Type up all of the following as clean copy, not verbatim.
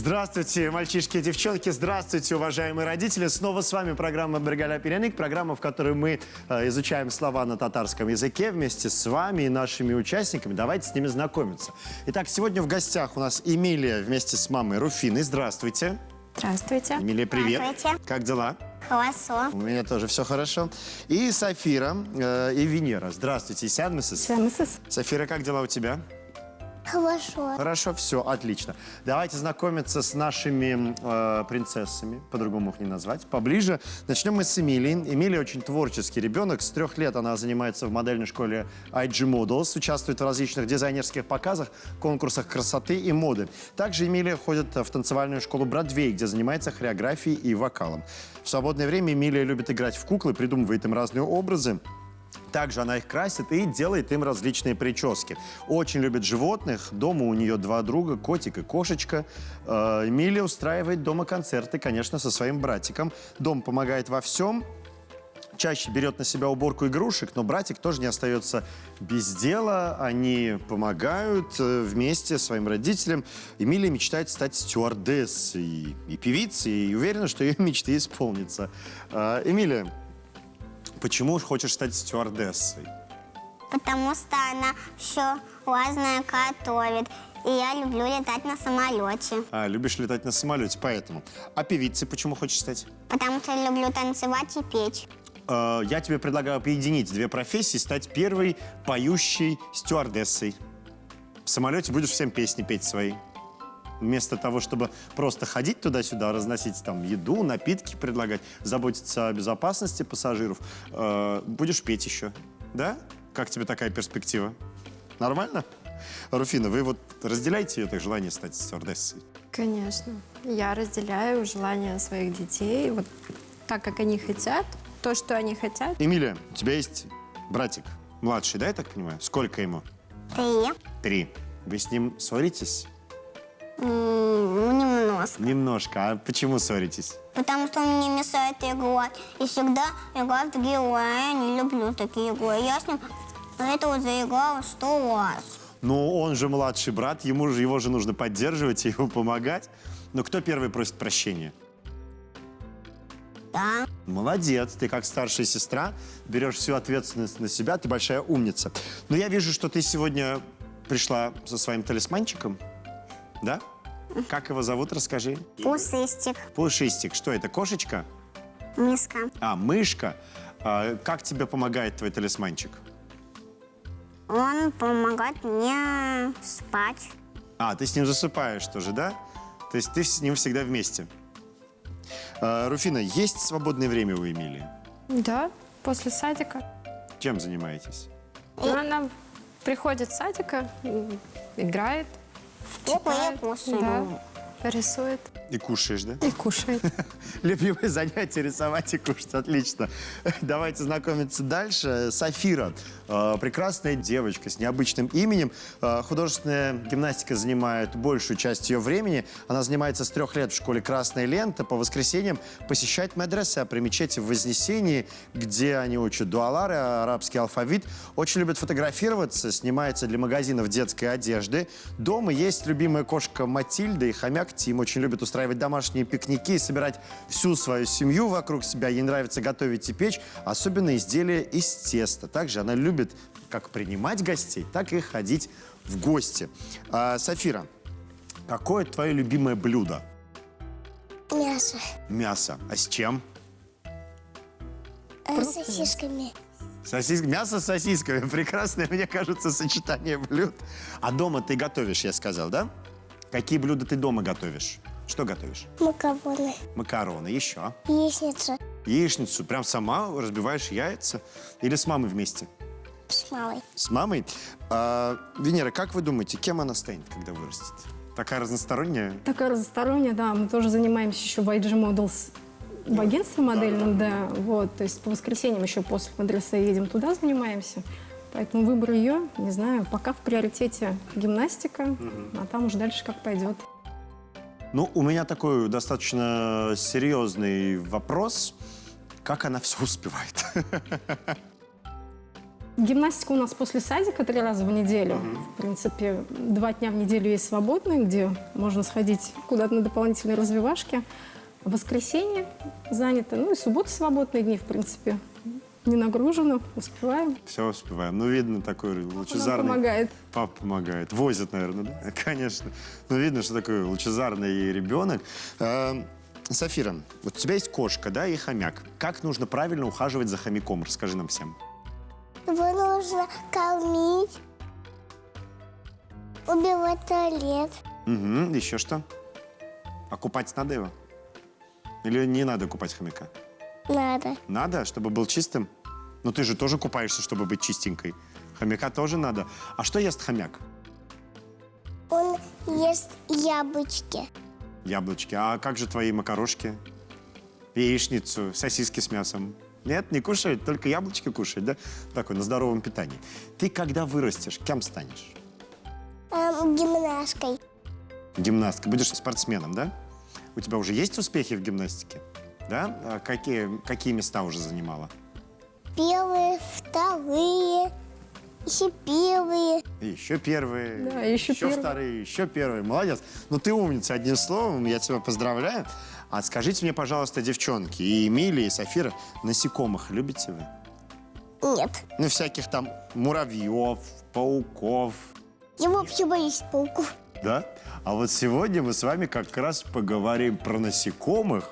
Здравствуйте, мальчишки и девчонки, здравствуйте, уважаемые родители. Снова с вами программа «Бергаля Перяник», программа, в которой мы изучаем слова на татарском языке вместе с вами и нашими участниками. Давайте с ними знакомиться. Итак, сегодня в гостях у нас Эмилия вместе с мамой Руфиной. Здравствуйте. Здравствуйте. Эмилия, привет. Здравствуйте. Как дела? Хорошо. У меня тоже все хорошо. И Софира и Венера. Здравствуйте, Сянмисис. Софира, как дела у тебя? Хорошо. Хорошо, все, отлично. Давайте знакомиться с нашими принцессами, по-другому их не назвать, поближе. Начнем мы с Эмилии. Эмилия очень творческий ребенок. С 3 лет она занимается в модельной школе IG Models, участвует в различных дизайнерских показах, конкурсах красоты и моды. Также Эмилия ходит в танцевальную школу Бродвей, где занимается хореографией и вокалом. В свободное время Эмилия любит играть в куклы, придумывает им разные образы. Также она их красит и делает им различные прически. Очень любит животных. Дома у нее 2 друга, котик и кошечка. Эмилия устраивает дома концерты, конечно, со своим братиком. Дом помогает во всем. Чаще берет на себя уборку игрушек, но братик тоже не остается без дела. Они помогают вместе своим родителям. Эмилия мечтает стать стюардессой и певицей, и уверена, что ее мечты исполнятся. Эмилия, почему хочешь стать стюардессой? Потому что она все разное готовит. И я люблю летать на самолете. Любишь летать на самолете, поэтому. А певицей почему хочешь стать? Потому что я люблю танцевать и петь. Я тебе предлагаю объединить 2 профессии, стать первой поющей стюардессой. В самолете будешь всем песни петь свои. Вместо того, чтобы просто ходить туда-сюда, разносить там еду, напитки предлагать, заботиться о безопасности пассажиров, будешь петь еще. Да? Как тебе такая перспектива? Нормально? Руфина, вы вот разделяете это желание стать стюардессой? Конечно. Я разделяю желания своих детей. Вот так, как они хотят, то, что они хотят. Эмилия, у тебя есть братик младший, да, я так понимаю? Сколько ему? 3. 3. Вы с ним ссоритесь? Немножко. Немножко. А почему ссоритесь? Потому что он мне мешает играть. И всегда играет в героя. Я не люблю такие игры. Я с ним это вот заиграла 100 раз. Ну, он же младший брат, его же нужно поддерживать и ему помогать. Но кто первый просит прощения? Да. Молодец, ты как старшая сестра берешь всю ответственность на себя, ты большая умница. Но я вижу, что ты сегодня пришла со своим талисманчиком, да? Как его зовут, расскажи. Пушистик. Пушистик. Что это, кошечка? Миска. Мышка. Как тебе помогает твой талисманчик? Он помогает мне спать. Ты с ним засыпаешь тоже, да? То есть ты с ним всегда вместе. Руфина, есть свободное время у Эмилии? Да, после садика. Чем занимаетесь? Она приходит с садика, играет, Я читает, кушаю. да, рисует И кушаешь, да? и кушает. Любимое занятие — рисовать и кушать. Отлично. Давайте знакомиться дальше. Софира. Прекрасная девочка с необычным именем. Художественная гимнастика занимает большую часть ее времени. Она занимается с 3 лет в школе «Красная лента». По воскресеньям посещает медресе при мечети в Вознесении, где они учат дуалары, арабский алфавит. Очень любит фотографироваться, снимается для магазинов детской одежды. Дома есть любимая кошка Матильда и хомяк Тим. Очень любит устраивать домашние пикники и собирать всю свою семью вокруг себя. Ей нравится готовить и печь, особенно изделия из теста. Также она любит как принимать гостей, так и ходить в гости. Софира, какое твое любимое блюдо? Мясо. Мясо. А с чем? С сосисками. Мясо с сосисками. Прекрасное, мне кажется, сочетание блюд. А дома ты готовишь, я сказал, да? Какие блюда ты дома готовишь? Что готовишь? Макароны. Макароны. Еще? Яичница. Яичницу. Прям сама разбиваешь яйца? Или с мамой вместе? С мамой. С мамой? Венера, как вы думаете, кем она станет, когда вырастет? Такая разносторонняя? Такая разносторонняя, да. Мы тоже занимаемся еще в IG Models в агентстве модельном, да. Вот, то есть по воскресеньям еще после медресе едем туда, занимаемся. Поэтому выбор ее, не знаю, пока в приоритете гимнастика, а там уже дальше как пойдет. Ну, у меня такой достаточно серьезный вопрос. Как она все успевает? Гимнастика у нас после садика 3 раза в неделю. В принципе, 2 дня в неделю есть свободные, где можно сходить куда-то на дополнительные развивашки. В воскресенье занято. Ну и суббота свободные дни, в принципе. Не нагружено, успеваем. Все успеваем. Ну, видно, такой Нам лучезарный. помогает. Папа помогает. Возит, наверное, да? Конечно. Ну, видно, что такой лучезарный ребенок. Сафира, вот у тебя есть кошка, да, и хомяк. Как нужно правильно ухаживать за хомяком? Расскажи нам всем. Его нужно кормить, убивать туалет. Угу. Еще что? А купать надо его? Или не надо купать хомяка? Надо. Надо, чтобы был чистым? Ну, ты же тоже купаешься, чтобы быть чистенькой. Хомяка тоже надо. А что ест хомяк? Он ест яблочки. Яблочки. А как же твои макарошки? Яичницу, сосиски с мясом? Нет, не кушает, только яблочки кушает, да? Такой, на здоровом питании. Ты когда вырастешь, кем станешь? Гимнасткой. Гимнасткой. Будешь спортсменом, да? У тебя уже есть успехи в гимнастике? Да? А какие места уже занимала? Первые, вторые, еще первые. И еще первые. Да, еще первые. Вторые, еще первые. Молодец. Ну, ты умница, одним словом. Я тебя поздравляю. А скажите мне, пожалуйста, девчонки, и Эмилия, и Сафира, насекомых любите вы? Нет. Ну, всяких там муравьев, пауков. Я вообще боюсь пауков. Да? А вот сегодня мы с вами как раз поговорим про насекомых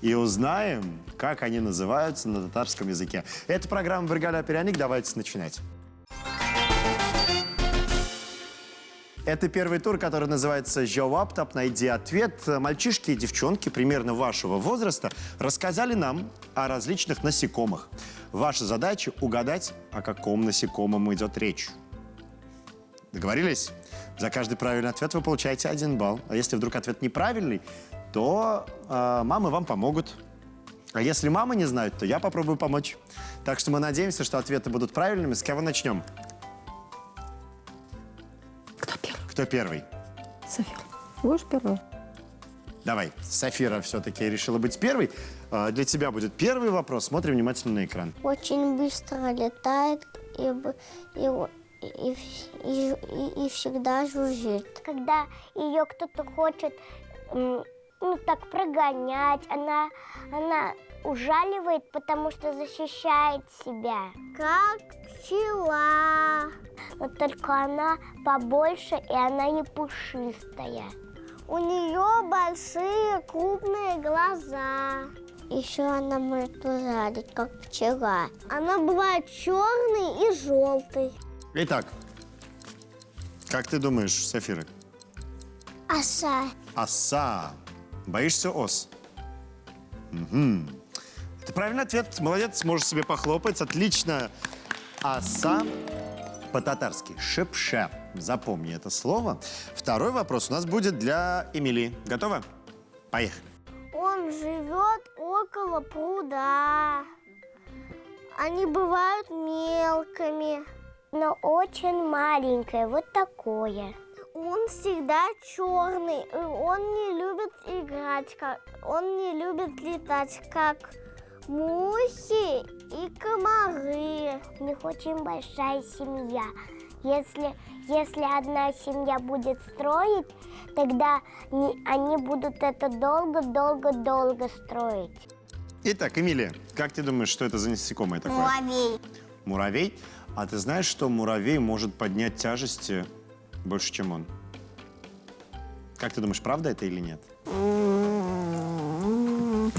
и узнаем, как они называются на татарском языке. Это программа «Бригада Перяник». Давайте начинать. Это первый тур, который называется «Жауап-топ», «Найди ответ». Мальчишки и девчонки примерно вашего возраста рассказали нам о различных насекомых. Ваша задача — угадать, о каком насекомом идет речь. Договорились? За каждый правильный ответ вы получаете 1 балл. А если вдруг ответ неправильный, то мамы вам помогут. А если мамы не знают, то я попробую помочь. Так что мы надеемся, что ответы будут правильными. С кого начнем? Кто первый? Кто первый? София, будешь первый? Давай, Сафира все-таки решила быть первой. Для тебя будет первый вопрос. Смотри внимательно на экран. Очень быстро летает и всегда жужжит. Когда ее кто-то хочет так прогонять, она ужаливает, потому что защищает себя. Как пчела. Но только она побольше, и она не пушистая. У нее большие крупные глаза. Еще она может ужалить, как пчела. Она бывает черной и желтой. Итак, как ты думаешь, Сафира? Оса. Оса. Боишься ос? Угу. Это правильный ответ. Молодец, можешь себе похлопать. Отлично. Оса по-татарски шепше. Запомни это слово. Второй вопрос у нас будет для Эмилии. Готова? Поехали. Он живет около пруда. Они бывают мелкими, но очень маленькое, вот такое. Он всегда черный, и он не любит играть, он не любит летать, как мухи и комары. У них очень большая семья. Если одна семья будет строить, тогда они будут это долго-долго-долго строить. Итак, Эмилия, как ты думаешь, что это за насекомое такое? Муравей. Муравей? А ты знаешь, что муравей может поднять тяжести больше, чем он? Как ты думаешь, правда это или нет?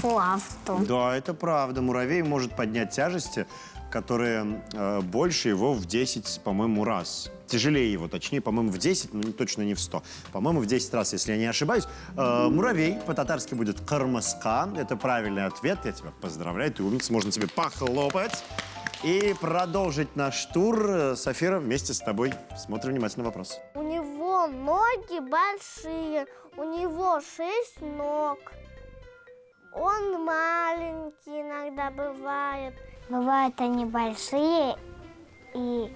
Правда. Да, это правда. Муравей может поднять тяжести, которые больше его в 10, по-моему, раз. Тяжелее его, точнее, по-моему, в 10, но точно не в 100. По-моему, в 10 раз, если я не ошибаюсь. Муравей по-татарски будет «кырмыска». Это правильный ответ. Я тебя поздравляю, ты умница. Можно тебе похлопать. И продолжить наш тур, Сафира, вместе с тобой. Смотрим внимательно вопрос. У него ноги большие, у него 6 ног. Он маленький иногда бывает. Бывают они большие и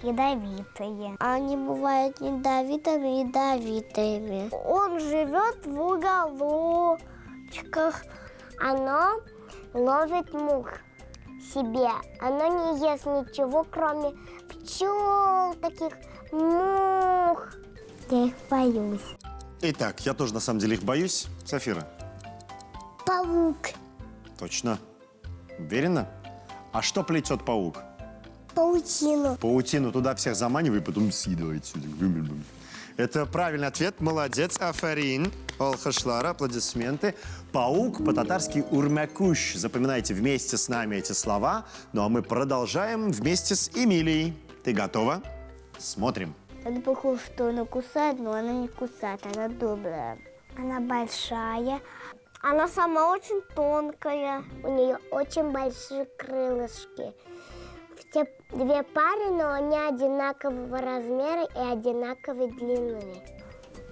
ядовитые. Они бывают ядовитыми. Он живет в уголочках. Оно ловит мух. себе. Оно не ест ничего, кроме пчел, таких мух. Я их боюсь. Итак, я тоже на самом деле их боюсь. Сафира, Паук. точно? Уверена? А что плетет паук? Паутину. Паутину туда всех заманивай, потом съедает сюда. Это правильный ответ. Молодец, Афарин. Алхашлара, аплодисменты. Паук по-татарски урмякуш. Запоминайте вместе с нами эти слова. Ну а мы продолжаем вместе с Эмилией. Ты готова? Смотрим. Он похож, что она кусает, но она не кусает, она добрая. Она большая. Она сама очень тонкая. У нее очень большие крылышки. Все две пары, но они одинакового размера и одинаковой длины.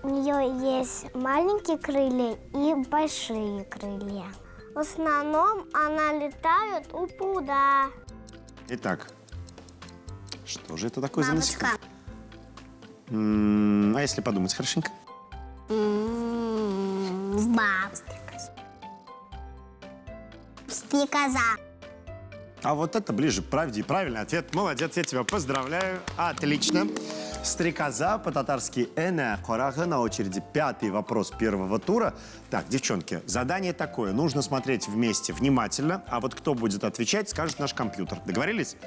У нее есть маленькие крылья и большие крылья. В основном она летает у пруда. Итак, что же это такое за Мамочка. насекомое? А если подумать хорошенько? Стрекоза. А вот это ближе к правде и правильный ответ. Молодец, я тебя поздравляю. Отлично. Стрекоза, по-татарски «эне корага». На очереди 5-й вопрос первого тура. Так, девчонки, задание такое. Нужно смотреть вместе внимательно, а вот кто будет отвечать, скажет наш компьютер. Договорились?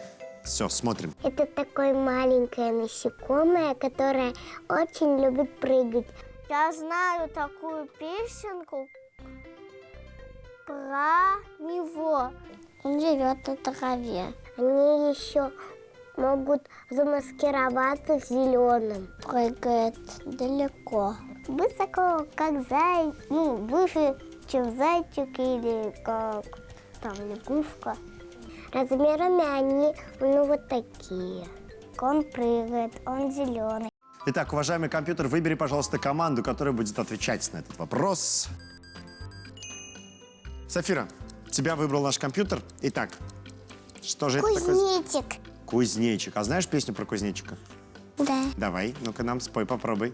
Все, смотрим. Это такое маленькое насекомое, которое очень любит прыгать. Я знаю такую песенку про него. Он живет на траве. Они еще могут замаскироваться зеленым. Прыгает далеко. Высоко, как заяц, выше, чем зайчик или как там лягушка. Размерами они, вот такие. Он прыгает, он зеленый. Итак, уважаемый компьютер, выбери, пожалуйста, команду, которая будет отвечать на этот вопрос. Сафира, тебя выбрал наш компьютер. Итак, что же это такое? Кузнечик. Кузнечик. А знаешь песню про кузнечика? Да. Давай, ну-ка нам спой, попробуй.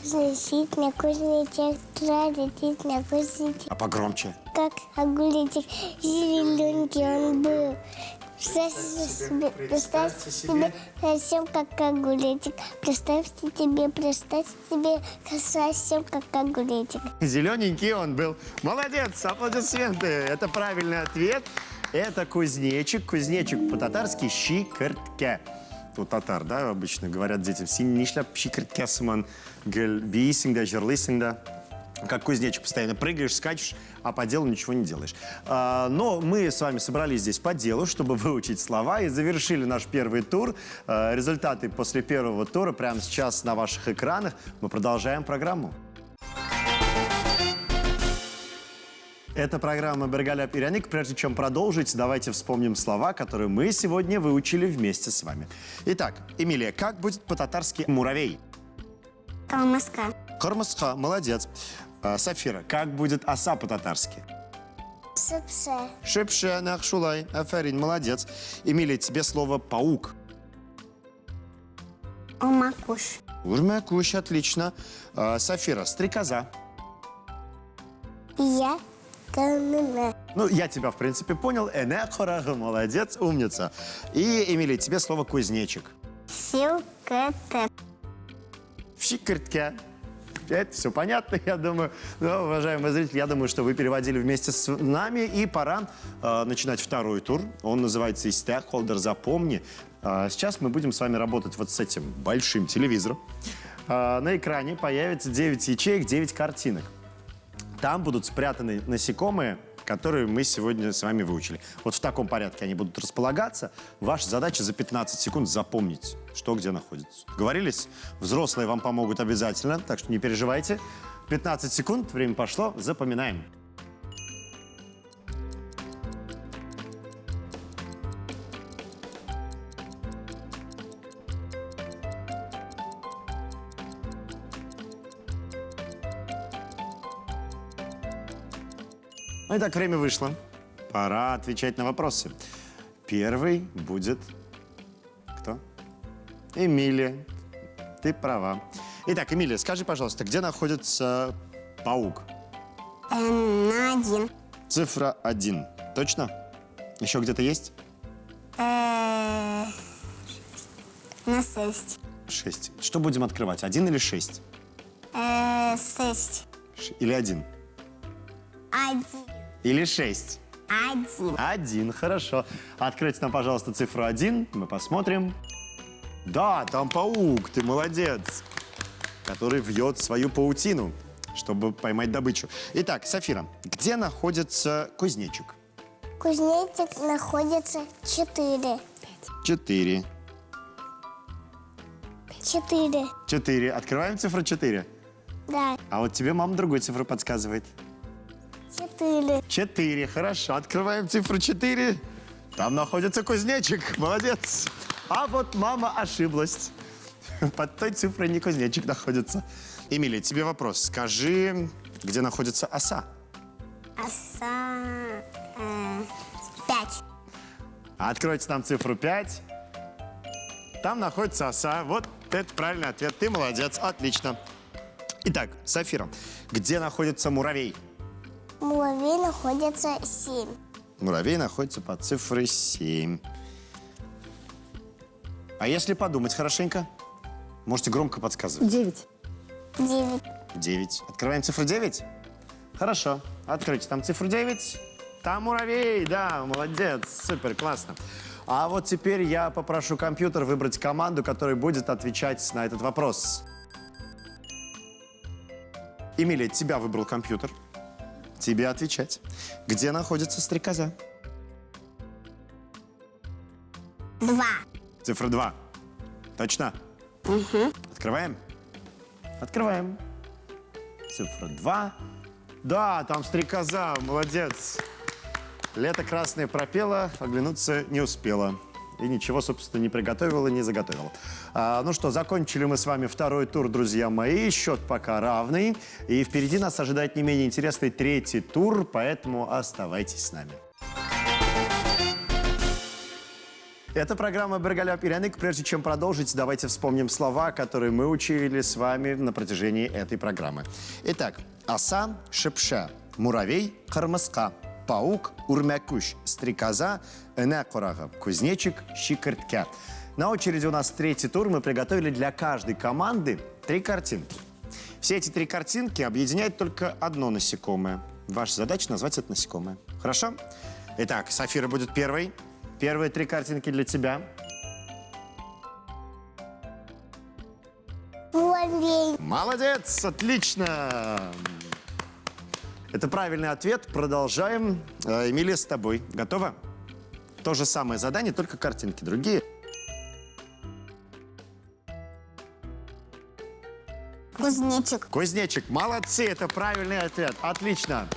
Летит на кузнечик, летит на кузнечик. А погромче. Как огуречек, зелененький он был. Представьте себе, совсем как огуречек. Представьте себе, совсем как огуречек. Зелененький он был. Молодец, аплодисменты. Это правильный ответ. Это кузнечик. Кузнечик по-татарски щикертке. У татар, да, обычно говорят детям: син нишлеп щикертке сыман, гел бийсингда, жерлысингда. Как кузнечик, постоянно прыгаешь, скачешь, а по делу ничего не делаешь. Но мы с вами собрались здесь по делу, чтобы выучить слова, и завершили наш первый тур. Результаты после первого тура прямо сейчас на ваших экранах. Мы продолжаем программу. Это программа «Бергаляп и Ряник». Прежде чем продолжить, давайте вспомним слова, которые мы сегодня выучили вместе с вами. Итак, Эмилия, как будет по-татарски «муравей»? Калмыска. Кормасха, молодец. Сафира, как будет оса по-татарски? Сыпше. Шипше, нахшулай, Афарин, молодец. Эмилия, тебе слово «паук». Умакуш. Урмякуш, отлично. Сафира, стрекоза. Я колмына. Ну, я тебя, в принципе, понял. Энекорага, молодец, умница. И, Эмилия, тебе слово «кузнечик». Силкете. В щикертке. Это все понятно, я думаю. Но, уважаемые зрители, я думаю, что вы переводили вместе с нами. И пора начинать второй тур. Он называется «Истехолдер. Запомни». Сейчас мы будем с вами работать вот с этим большим телевизором. На экране появится 9 ячеек, 9 картинок. Там будут спрятаны насекомые, которые мы сегодня с вами выучили. Вот в таком порядке они будут располагаться. Ваша задача за 15 секунд запомнить, что где находится. Договорились? Взрослые вам помогут обязательно, так что не переживайте. 15 секунд, время пошло, запоминаем. Ну, итак, время вышло. Пора отвечать на вопросы. Первый будет... Кто? Эмилия. Ты права. Итак, Эмилия, скажи, пожалуйста, где находится паук? На один. Цифра 1. Точно? Еще где-то есть? На 6. 6. Что будем открывать? 1 или 6? 6. Или 1? 1. Или 6? 1. 1, хорошо. Откройте нам, пожалуйста, цифру 1. Мы посмотрим. Да, там паук, ты молодец. Который вьет свою паутину, чтобы поймать добычу. Итак, Софира, где находится кузнечик? Кузнечик находится 4. 4. 4. 4. Открываем цифру 4. Да, А вот тебе мама другую цифру подсказывает. 4. 4. Хорошо. Открываем цифру 4. Там находится кузнечик. Молодец. А вот мама ошиблась. Под той цифрой не кузнечик находится. Эмилия, тебе вопрос. Скажи, где находится оса? Оса. 5. Откройте нам цифру 5. Там находится оса. Вот это правильный ответ. Ты молодец. Отлично. Итак, Софира, где находится муравей? Муравей находится 7. Муравей находится под цифрой 7. А если подумать хорошенько? Можете громко подсказывать. 9. 9. 9. Открываем цифру 9? Хорошо. Откройте там цифру 9. Там муравей, да, молодец. Супер, классно. А вот теперь я попрошу компьютер выбрать команду, которая будет отвечать на этот вопрос. Эмилия, тебя выбрал компьютер. Тебе отвечать. Где находится стрекоза? 2. Цифра 2. Точно? Открываем? Открываем. Цифра 2. Да, там стрекоза, молодец. Лето красное пропело, оглянуться не успела. И ничего, собственно, не приготовила, не заготовила. Ну что, закончили мы с вами второй тур, друзья мои. Счет пока равный. И впереди нас ожидает не менее интересный третий тур, поэтому оставайтесь с нами. Это программа «Бергаляп и Ряник». Прежде чем продолжить, давайте вспомним слова, которые мы учили с вами на протяжении этой программы. Итак, оса, шепша, муравей, кырмыска, паук, урмякуш, стрекоза, энекорага, кузнечик, щикертка. На очереди у нас третий тур. Мы приготовили для каждой команды 3 картинки. Все эти 3 картинки объединяет только одно насекомое. Ваша задача назвать это насекомое. Хорошо? Итак, Софира будет первой. Первые 3 картинки для тебя. Муравей. Молодец, отлично. Это правильный ответ. Продолжаем. Эмилия, с тобой. Готова? То же самое задание, только картинки другие. Кузнечик. Кузнечик, молодцы, это правильный ответ. Отлично.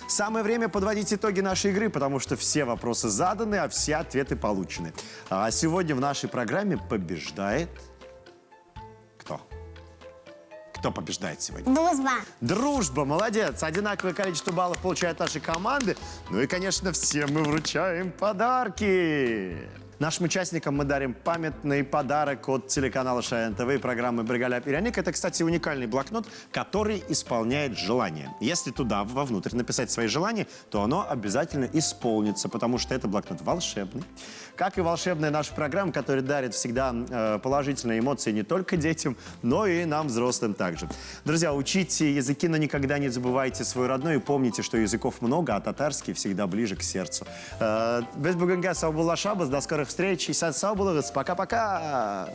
Самое время подводить итоги нашей игры, потому что все вопросы заданы, а все ответы получены. А сегодня в нашей программе побеждает... Кто? Кто побеждает сегодня? Дружба. Дружба, молодец. Одинаковое количество баллов получают наши команды. Ну и, конечно, всем мы вручаем подарки. Нашим участникам мы дарим памятный подарок от телеканала Шаян ТВ и программы «Бергаляп и Ряник». Это, кстати, уникальный блокнот, который исполняет желания. Если туда, вовнутрь написать свои желания, то оно обязательно исполнится, потому что это блокнот волшебный. Как и волшебная наша программа, которая дарит всегда положительные эмоции не только детям, но и нам, взрослым, также. Друзья, учите языки, но никогда не забывайте свой родной и помните, что языков много, а татарский всегда ближе к сердцу. Без бугунга сау була шабас, до скорых встреч. И сау булыгыз. Пока-пока.